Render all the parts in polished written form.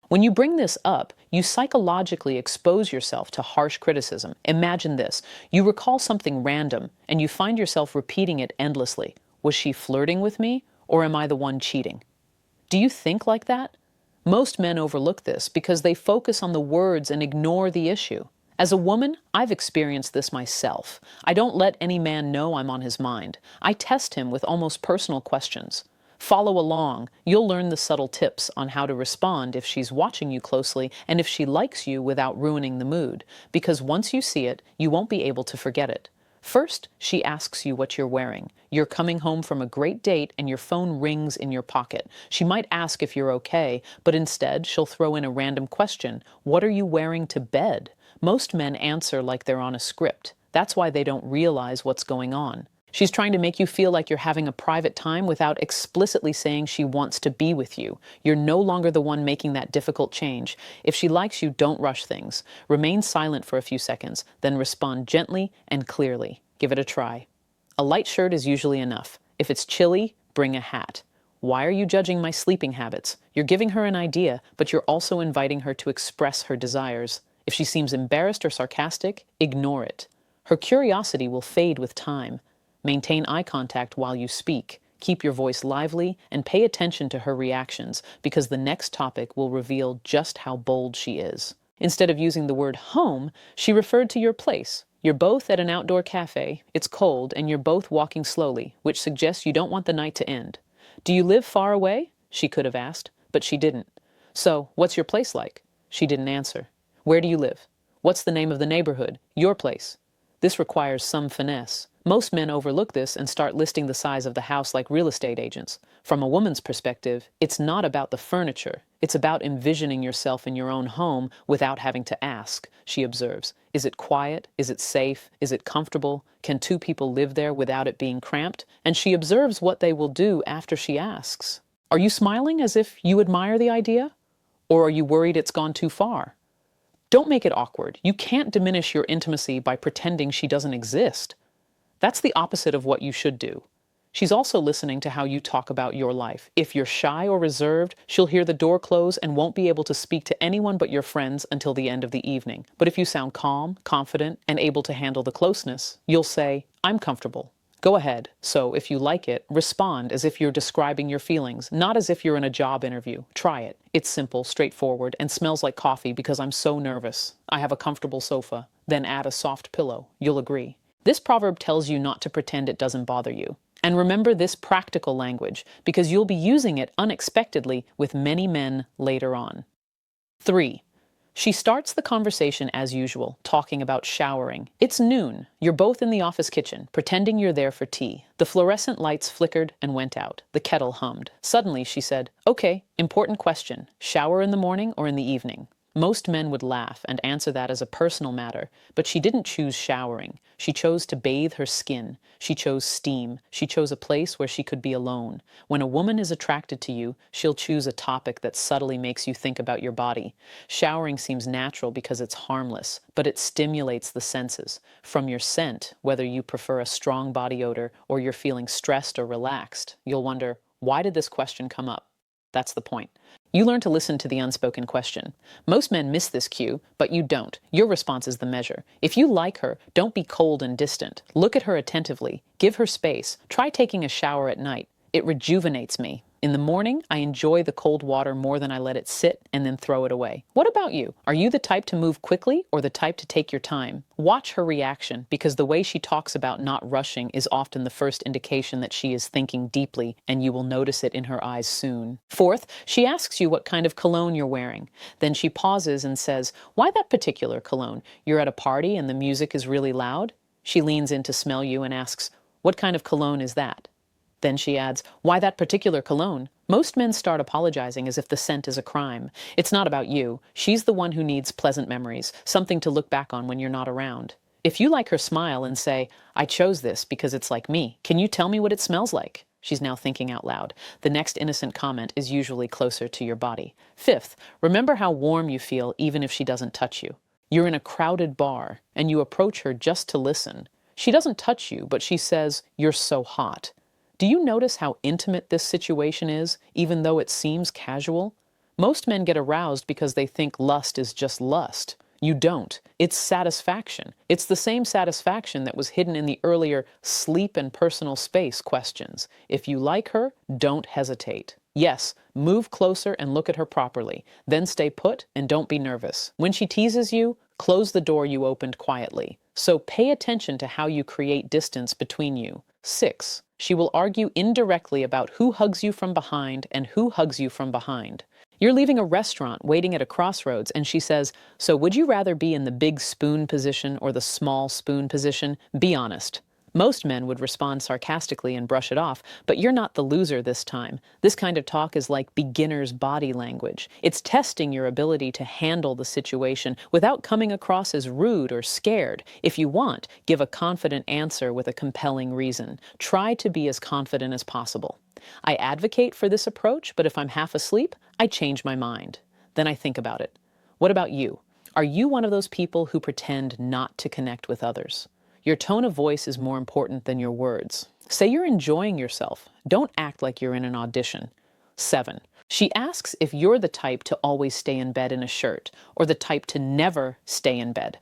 When you bring this up, you psychologically expose yourself to harsh criticism. Imagine this. You recall something random and you find yourself repeating it endlessly. Was she flirting with me, or am I the one cheating? Do you think like that? Most men overlook this because they focus on the words and ignore the issue. As a woman, I've experienced this myself. I don't let any man know I'm on his mind. I test him with almost personal questions. Follow along. You'll learn the subtle tips on how to respond if she's watching you closely and if she likes you without ruining the mood, because once you see it, you won't be able to forget it. First, she asks you what you're wearing. You're coming home from a great date and your phone rings in your pocket. She might ask if you're okay, but instead she'll throw in a random question. What are you wearing to bed? Most men answer like they're on a script. That's why they don't realize what's going on. She's trying to make you feel like you're having a private time without explicitly saying she wants to be with you. You're no longer the one making that difficult change. If she likes you, don't rush things. Remain silent for a few seconds, then respond gently and clearly. Give it a try. A light shirt is usually enough. If it's chilly, bring a hat. Why are you judging my sleeping habits? You're giving her an idea, but you're also inviting her to express her desires. If she seems embarrassed or sarcastic, ignore it. Her curiosity will fade with time. Maintain eye contact while you speak. Keep your voice lively and pay attention to her reactions, because the next topic will reveal just how bold she is. Instead of using the word home, she referred to your place. You're both at an outdoor cafe, it's cold, and you're both walking slowly, which suggests you don't want the night to end. Do you live far away? She could have asked, but she didn't. So, what's your place like? She didn't answer. Where do you live? What's the name of the neighborhood? Your place. This requires some finesse. Most men overlook this and start listing the size of the house like real estate agents. From a woman's perspective, it's not about the furniture. It's about envisioning yourself in your own home without having to ask, she observes. Is it quiet? Is it safe? Is it comfortable? Can two people live there without it being cramped? And she observes what they will do after she asks. Are you smiling as if you admire the idea? Or are you worried it's gone too far? Don't make it awkward. You can't diminish your intimacy by pretending she doesn't exist. That's the opposite of what you should do. She's also listening to how you talk about your life. If you're shy or reserved, she'll hear the door close and won't be able to speak to anyone but your friends until the end of the evening. But if you sound calm, confident, and able to handle the closeness, you'll say, I'm comfortable. Go ahead. So if you like it, respond as if you're describing your feelings, not as if you're in a job interview. Try it. It's simple, straightforward, and smells like coffee because I'm so nervous. I have a comfortable sofa. Then add a soft pillow. You'll agree. This proverb tells you not to pretend it doesn't bother you. And remember this practical language, because you'll be using it unexpectedly with many men later on. 3. She starts the conversation as usual, talking about showering. It's noon. You're both in the office kitchen, pretending you're there for tea. The fluorescent lights flickered and went out. The kettle hummed. Suddenly, she said, Okay, important question. Shower in the morning or in the evening? Most men would laugh and answer that as a personal matter, but she didn't choose showering. She chose to bathe her skin. She chose steam. She chose a place where she could be alone. When a woman is attracted to you, she'll choose a topic that subtly makes you think about your body. Showering seems natural because it's harmless, but it stimulates the senses. From your scent, whether you prefer a strong body odor or you're feeling stressed or relaxed, you'll wonder, why did this question come up? That's the point. You learn to listen to the unspoken question. Most men miss this cue, but you don't. Your response is the measure. If you like her, don't be cold and distant. Look at her attentively. Give her space. Try taking a shower at night. It rejuvenates me. In the morning, I enjoy the cold water more than I let it sit and then throw it away. What about you? Are you the type to move quickly or the type to take your time? Watch her reaction, because the way she talks about not rushing is often the first indication that she is thinking deeply, and you will notice it in her eyes soon. 4th, she asks you what kind of cologne you're wearing. Then she pauses and says, Why that particular cologne? You're at a party and the music is really loud? She leans in to smell you and asks, What kind of cologne is that? Then she adds, Why that particular cologne? Most men start apologizing as if the scent is a crime. It's not about you. She's the one who needs pleasant memories, something to look back on when you're not around. If you like her smile and say, I chose this because it's like me, can you tell me what it smells like? She's now thinking out loud. The next innocent comment is usually closer to your body. 5th, remember how warm you feel even if she doesn't touch you. You're in a crowded bar and you approach her just to listen. She doesn't touch you, but she says, You're so hot. Do you notice how intimate this situation is, even though it seems casual? Most men get aroused because they think lust is just lust. You don't. It's satisfaction. It's the same satisfaction that was hidden in the earlier sleep and personal space questions. If you like her, don't hesitate. Yes, move closer and look at her properly. Then stay put and don't be nervous. When she teases you, close the door you opened quietly. So pay attention to how you create distance between you. 6. She will argue indirectly about who hugs you from behind and who hugs you from behind. You're leaving a restaurant waiting at a crossroads and she says, "So would you rather be in the big spoon position or the small spoon position? Be honest." Most men would respond sarcastically and brush it off, but you're not the loser this time. This kind of talk is like beginner's body language. It's testing your ability to handle the situation without coming across as rude or scared. If you want, give a confident answer with a compelling reason. Try to be as confident as possible. I advocate for this approach, but if I'm half asleep, I change my mind. Then I think about it. What about you? Are you one of those people who pretend not to connect with others? Your tone of voice is more important than your words. Say you're enjoying yourself. Don't act like you're in an audition. 7. She asks if you're the type to always stay in bed in a shirt or the type to never stay in bed.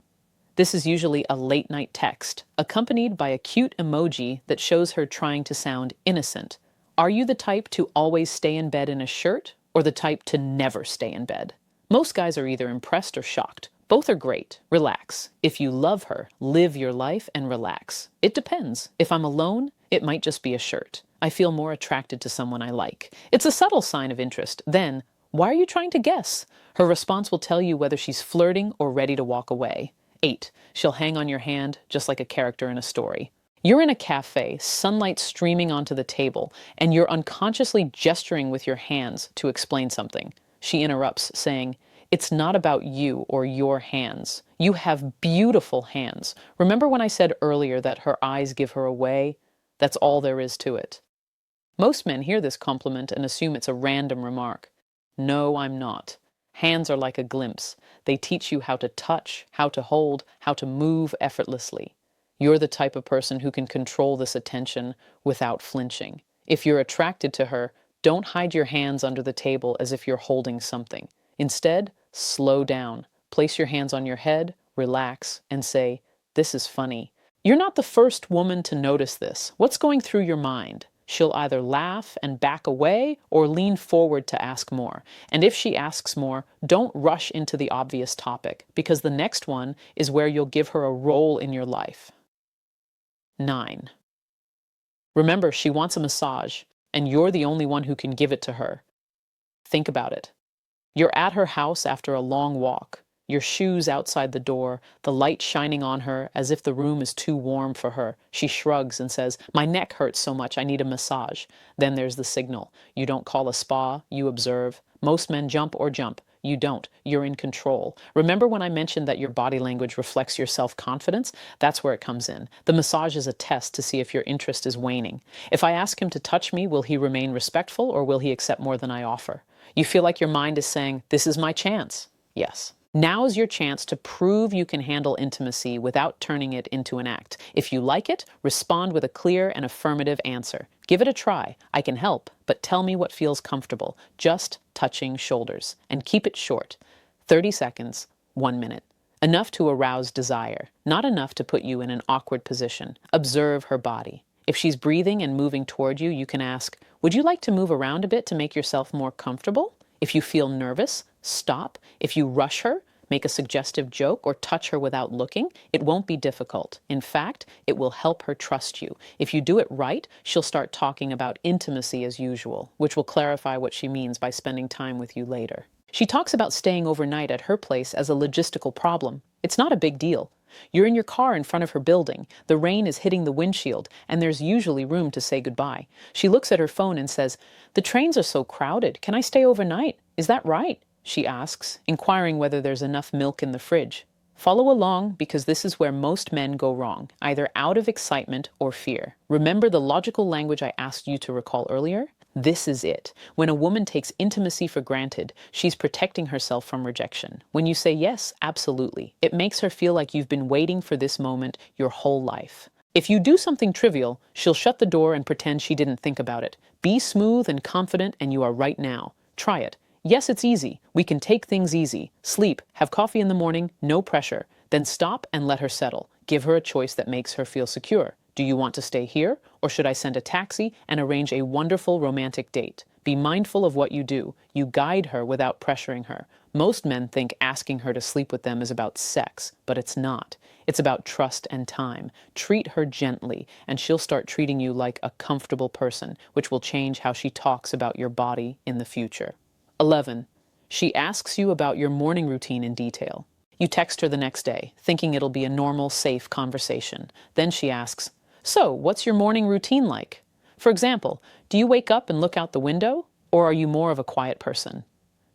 This is usually a late-night text, accompanied by a cute emoji that shows her trying to sound innocent. Are you the type to always stay in bed in a shirt or the type to never stay in bed? Most guys are either impressed or shocked. Both are great. Relax. If you love her, live your life and relax. It depends. If I'm alone, it might just be a shirt. I feel more attracted to someone I like. It's a subtle sign of interest. Then, why are you trying to guess? Her response will tell you whether she's flirting or ready to walk away. 8. She'll hang on your hand just like a character in a story. You're in a cafe, sunlight streaming onto the table, and you're unconsciously gesturing with your hands to explain something. She interrupts, saying, "It's not about you or your hands. You have beautiful hands. Remember when I said earlier that her eyes give her away? That's all there is to it." Most men hear this compliment and assume it's a random remark. No, I'm not. Hands are like a glimpse. They teach you how to touch, how to hold, how to move effortlessly. You're the type of person who can control this attention without flinching. If you're attracted to her, don't hide your hands under the table as if you're holding something. Instead, slow down. Place your hands on your head, relax, and say, "This is funny." You're not the first woman to notice this. What's going through your mind? She'll either laugh and back away or lean forward to ask more. And if she asks more, don't rush into the obvious topic, because the next one is where you'll give her a role in your life. 9. Remember, she wants a massage, and you're the only one who can give it to her. Think about it. You're at her house after a long walk, your shoes outside the door, the light shining on her as if the room is too warm for her. She shrugs and says, "My neck hurts so much, I need a massage." Then there's the signal. You don't call a spa, you observe. Most men jump or jump. You don't. You're in control. Remember when I mentioned that your body language reflects your self-confidence? That's where it comes in. The massage is a test to see if your interest is waning. If I ask him to touch me, will he remain respectful or will he accept more than I offer? You feel like your mind is saying, "This is my chance." Yes. Now's your chance to prove you can handle intimacy without turning it into an act. If you like it, respond with a clear and affirmative answer. Give it a try. I can help, but tell me what feels comfortable. Just touching shoulders. And keep it short. 30 seconds, 1 minute. Enough to arouse desire, not enough to put you in an awkward position. Observe her body. If she's breathing and moving toward you, you can ask, "Would you like to move around a bit to make yourself more comfortable?" If you feel nervous, stop. If you rush her, make a suggestive joke or touch her without looking. It won't be difficult. In fact, it will help her trust you. If you do it right, she'll start talking about intimacy as usual, which will clarify what she means by spending time with you later. She talks about staying overnight at her place as a logistical problem. It's not a big deal. You're in your car in front of her building. The rain is hitting the windshield, and there's usually room to say goodbye. She looks at her phone and says, "The trains are so crowded. Can I stay overnight? Is that right?" she asks, inquiring whether there's enough milk in the fridge. Follow along, because this is where most men go wrong, either out of excitement or fear. Remember the logical language I asked you to recall earlier? This is it. When a woman takes intimacy for granted, she's protecting herself from rejection. When you say yes, absolutely, it makes her feel like you've been waiting for this moment your whole life. If you do something trivial, she'll shut the door and pretend she didn't think about it. Be smooth and confident, and you are right now. Try it. Yes, it's easy. We can take things easy. Sleep, have coffee in the morning, no pressure. Then stop and let her settle. Give her a choice that makes her feel secure. Do you want to stay here, or should I send a taxi and arrange a wonderful romantic date? Be mindful of what you do. You guide her without pressuring her. Most men think asking her to sleep with them is about sex, but it's not. It's about trust and time. Treat her gently, and she'll start treating you like a comfortable person, which will change how she talks about your body in the future. 11. She asks you about your morning routine in detail. You text her the next day, thinking it'll be a normal, safe conversation. Then she asks, "So, what's your morning routine like?" For example, do you wake up and look out the window, or are you more of a quiet person?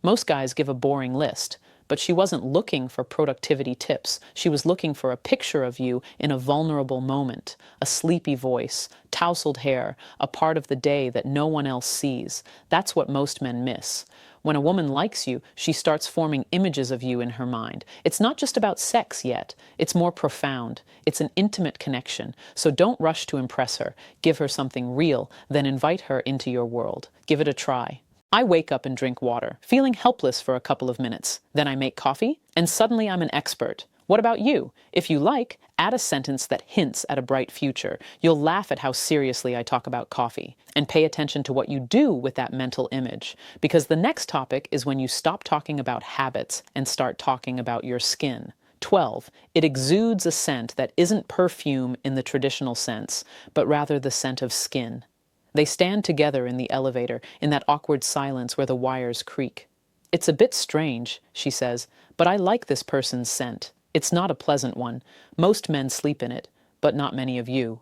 Most guys give a boring list, but she wasn't looking for productivity tips. She was looking for a picture of you in a vulnerable moment, a sleepy voice, tousled hair, a part of the day that no one else sees. That's what most men miss. When a woman likes you, she starts forming images of you in her mind. It's not just about sex yet. It's more profound. It's an intimate connection. So don't rush to impress her. Give her something real, then invite her into your world. Give it a try. I wake up and drink water, feeling helpless for a couple of minutes. Then I make coffee, and suddenly I'm an expert. What about you? If you like, add a sentence that hints at a bright future. You'll laugh at how seriously I talk about coffee, and pay attention to what you do with that mental image. Because the next topic is when you stop talking about habits and start talking about your skin. 12. It exudes a scent that isn't perfume in the traditional sense, but rather the scent of skin. They stand together in the elevator, in that awkward silence where the wires creak. "It's a bit strange," she says, "but I like this person's scent. It's not a pleasant one. Most men sleep in it, but not many of you."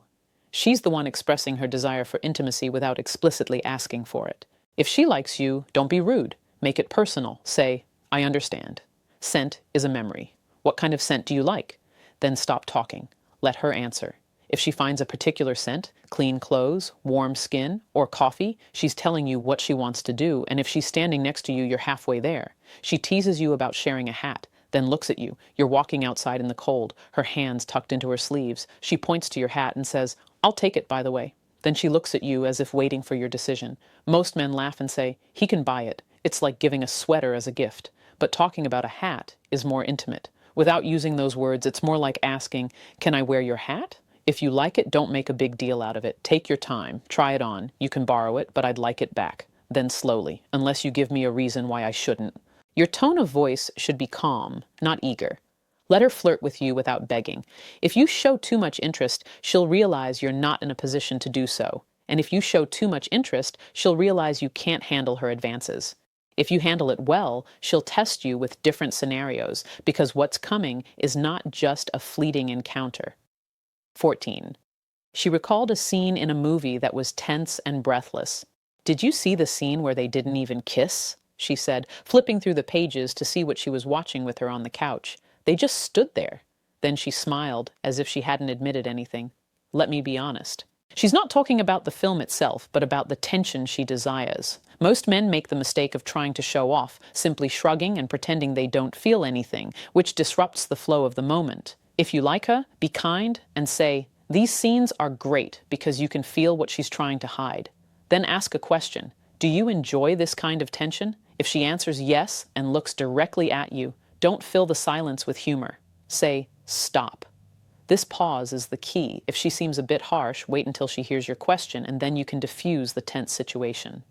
She's the one expressing her desire for intimacy without explicitly asking for it. If she likes you, don't be rude. Make it personal. Say, "I understand. Scent is a memory. What kind of scent do you like?" Then stop talking. Let her answer. If she finds a particular scent, clean clothes, warm skin, or coffee, she's telling you what she wants to do, and if she's standing next to you, you're halfway there. She teases you about sharing a hat, then looks at you. You're walking outside in the cold, her hands tucked into her sleeves. She points to your hat and says, "I'll take it, by the way." Then she looks at you as if waiting for your decision. Most men laugh and say, "He can buy it. It's like giving a sweater as a gift." But talking about a hat is more intimate. Without using those words, it's more like asking, "Can I wear your hat?" If you like it, don't make a big deal out of it. Take your time. Try it on. You can borrow it, but I'd like it back. Then slowly, unless you give me a reason why I shouldn't. Your tone of voice should be calm, not eager. Let her flirt with you without begging. If you show too much interest, she'll realize you're not in a position to do so. And if you show too much interest, she'll realize you can't handle her advances. If you handle it well, she'll test you with different scenarios, because what's coming is not just a fleeting encounter. 14. She recalled a scene in a movie that was tense and breathless. "Did you see the scene where they didn't even kiss?" she said, flipping through the pages to see what she was watching with her on the couch. "They just stood there." Then she smiled, as if she hadn't admitted anything. "Let me be honest." She's not talking about the film itself, but about the tension she desires. Most men make the mistake of trying to show off, simply shrugging and pretending they don't feel anything, which disrupts the flow of the moment. If you like her, be kind and say, "These scenes are great," because you can feel what she's trying to hide. Then ask a question. "Do you enjoy this kind of tension?" If she answers yes and looks directly at you, don't fill the silence with humor. Say, "Stop." This pause is the key. If she seems a bit harsh, wait until she hears your question, and then you can diffuse the tense situation.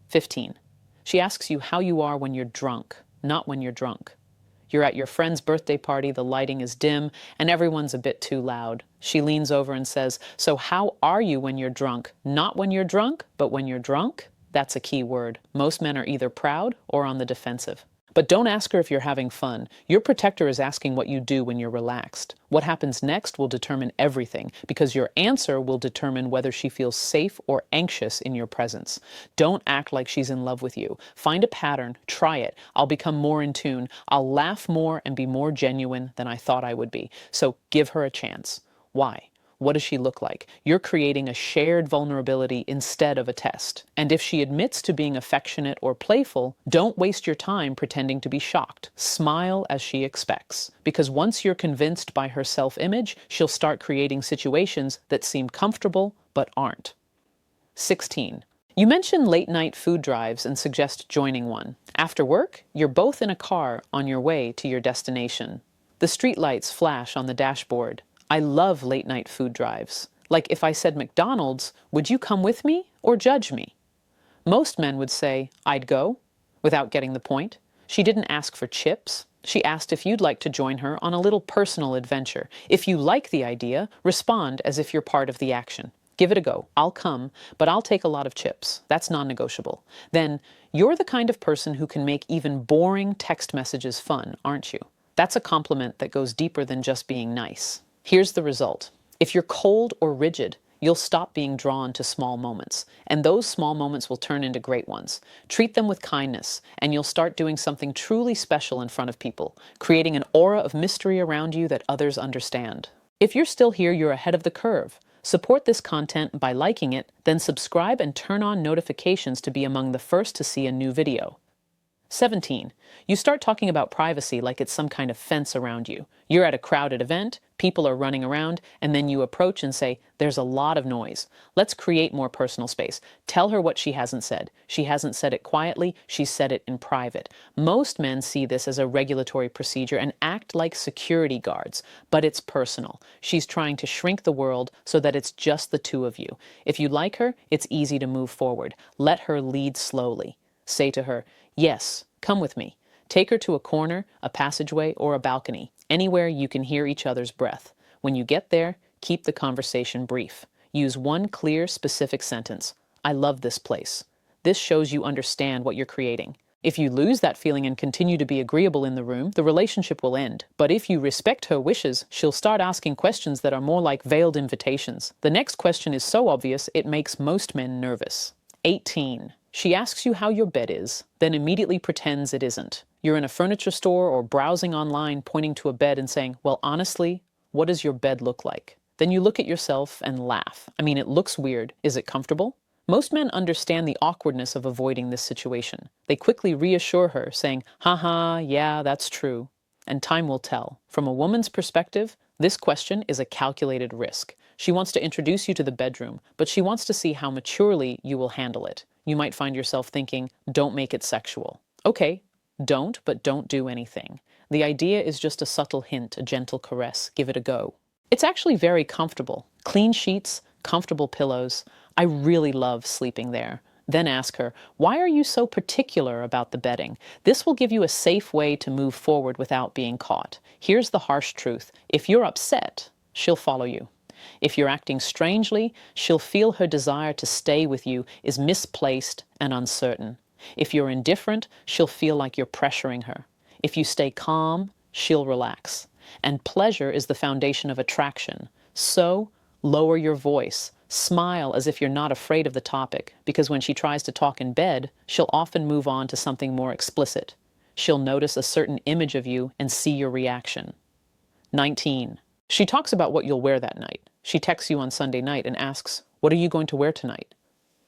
15. She asks you how you are when you're drunk, not when you're drunk. You're at your friend's birthday party, the lighting is dim, and everyone's a bit too loud. She leans over and says, "So how are you when you're drunk? Not when you're drunk, but when you're drunk?" That's a key word. Most men are either proud or on the defensive. But don't ask her if you're having fun. Your protector is asking what you do when you're relaxed. What happens next will determine everything, because your answer will determine whether she feels safe or anxious in your presence. Don't act like she's in love with you. Find a pattern, try it. I'll become more in tune. I'll laugh more and be more genuine than I thought I would be. So give her a chance. Why? What does she look like? You're creating a shared vulnerability instead of a test. And if she admits to being affectionate or playful, don't waste your time pretending to be shocked. Smile as she expects. Because once you're convinced by her self-image, she'll start creating situations that seem comfortable but aren't. 16. You mention late night food drives and suggest joining one. After work, you're both in a car on your way to your destination. The streetlights flash on the dashboard. I love late night food drives. Like if I said McDonald's, would you come with me or judge me? Most men would say, I'd go, without getting the point. She didn't ask for chips. She asked if you'd like to join her on a little personal adventure. If you like the idea, respond as if you're part of the action. Give it a go. I'll come, but I'll take a lot of chips. That's non-negotiable. Then, you're the kind of person who can make even boring text messages fun, aren't you? That's a compliment that goes deeper than just being nice. Here's the result. If you're cold or rigid, you'll stop being drawn to small moments, and those small moments will turn into great ones. Treat them with kindness, and you'll start doing something truly special in front of people, creating an aura of mystery around you that others understand. If you're still here, you're ahead of the curve. Support this content by liking it, then subscribe and turn on notifications to be among the first to see a new video. 17. You start talking about privacy like it's some kind of fence around you. You're at a crowded event, people are running around, and then you approach and say, there's a lot of noise. Let's create more personal space. Tell her what she hasn't said. She hasn't said it quietly, she said it in private. Most men see this as a regulatory procedure and act like security guards, but it's personal. She's trying to shrink the world so that it's just the two of you. If you like her, it's easy to move forward. Let her lead slowly. Say to her, yes, come with me. Take her to a corner, a passageway, or a balcony, anywhere you can hear each other's breath. When you get there, keep the conversation brief. Use one clear, specific sentence. I love this place. This shows you understand what you're creating. If you lose that feeling and continue to be agreeable in the room, the relationship will end. But if you respect her wishes, she'll start asking questions that are more like veiled invitations. The next question is so obvious, it makes most men nervous. 18. She asks you how your bed is, then immediately pretends it isn't. You're in a furniture store or browsing online, pointing to a bed and saying, well, honestly, what does your bed look like? Then you look at yourself and laugh. I mean, it looks weird. Is it comfortable? Most men understand the awkwardness of avoiding this situation. They quickly reassure her, saying, haha, yeah, that's true. And time will tell. From a woman's perspective, this question is a calculated risk. She wants to introduce you to the bedroom, but she wants to see how maturely you will handle it. You might find yourself thinking, don't make it sexual. Okay, don't, but don't do anything. The idea is just a subtle hint, a gentle caress. Give it a go. It's actually very comfortable. Clean sheets, comfortable pillows. I really love sleeping there. Then ask her, why are you so particular about the bedding? This will give you a safe way to move forward without being caught. Here's the harsh truth. If you're upset, she'll follow you. If you're acting strangely, she'll feel her desire to stay with you is misplaced and uncertain. If you're indifferent, she'll feel like you're pressuring her. If you stay calm, she'll relax. And pleasure is the foundation of attraction. So, lower your voice. Smile as if you're not afraid of the topic, because when she tries to talk in bed, she'll often move on to something more explicit. She'll notice a certain image of you and see your reaction. 19. She talks about what you'll wear that night. She texts you on Sunday night and asks, what are you going to wear tonight?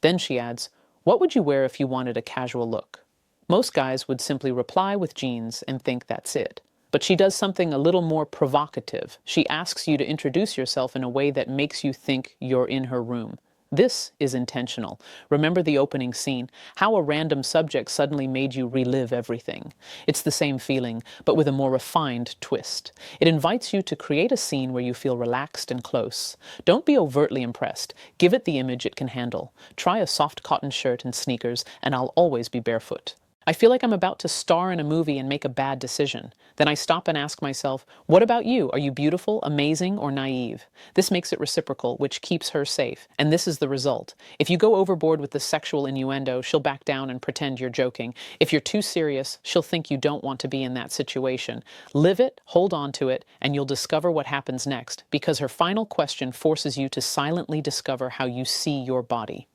Then she adds, what would you wear if you wanted a casual look? Most guys would simply reply with jeans and think that's it. But she does something a little more provocative. She asks you to introduce yourself in a way that makes you think you're in her room. This is intentional. Remember the opening scene, how a random subject suddenly made you relive everything. It's the same feeling, but with a more refined twist. It invites you to create a scene where you feel relaxed and close. Don't be overtly impressed. Give it the image it can handle. Try a soft cotton shirt and sneakers, and I'll always be barefoot. I feel like I'm about to star in a movie and make a bad decision. Then I stop and ask myself, what about you? Are you beautiful, amazing, or naive? This makes it reciprocal, which keeps her safe. And this is the result. If you go overboard with the sexual innuendo, she'll back down and pretend you're joking. If you're too serious, she'll think you don't want to be in that situation. Live it, hold on to it, and you'll discover what happens next, because her final question forces you to silently discover how you see your body.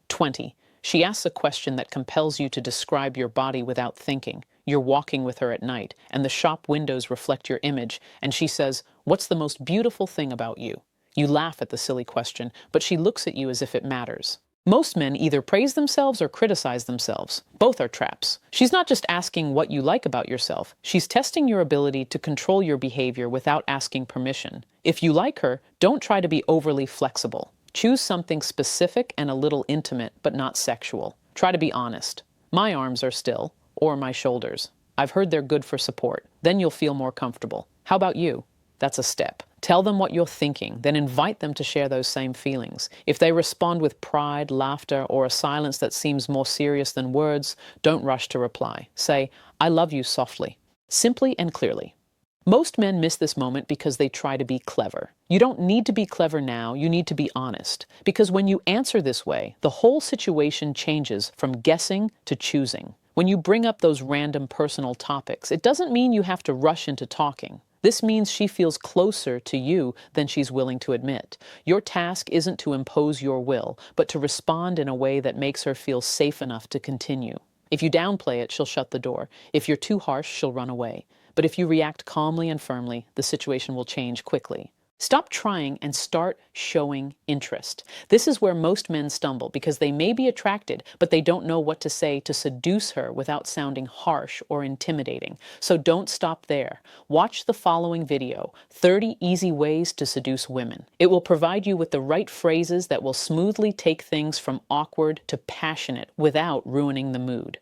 20. She asks a question that compels you to describe your body without thinking. You're walking with her at night, and the shop windows reflect your image, and she says, what's the most beautiful thing about you? You laugh at the silly question, but she looks at you as if it matters. Most men either praise themselves or criticize themselves. Both are traps. She's not just asking what you like about yourself. She's testing your ability to control your behavior without asking permission. If you like her, don't try to be overly flexible. Choose something specific and a little intimate, but not sexual. Try to be honest. My arms are still, or my shoulders. I've heard they're good for support. Then you'll feel more comfortable. How about you? That's a step. Tell them what you're thinking, then invite them to share those same feelings. If they respond with pride, laughter, or a silence that seems more serious than words, don't rush to reply. Say, "I love you," softly, simply and clearly. Most men miss this moment because they try to be clever. You don't need to be clever now, you need to be honest. Because when you answer this way, the whole situation changes from guessing to choosing. When you bring up those random personal topics, it doesn't mean you have to rush into talking. This means she feels closer to you than she's willing to admit. Your task isn't to impose your will, but to respond in a way that makes her feel safe enough to continue. If you downplay it, she'll shut the door. If you're too harsh, she'll run away. But if you react calmly and firmly, the situation will change quickly. Stop trying and start showing interest. This is where most men stumble because they may be attracted, but they don't know what to say to seduce her without sounding harsh or intimidating. So don't stop there. Watch the following video, 30 Easy Ways to Seduce Women. It will provide you with the right phrases that will smoothly take things from awkward to passionate without ruining the mood.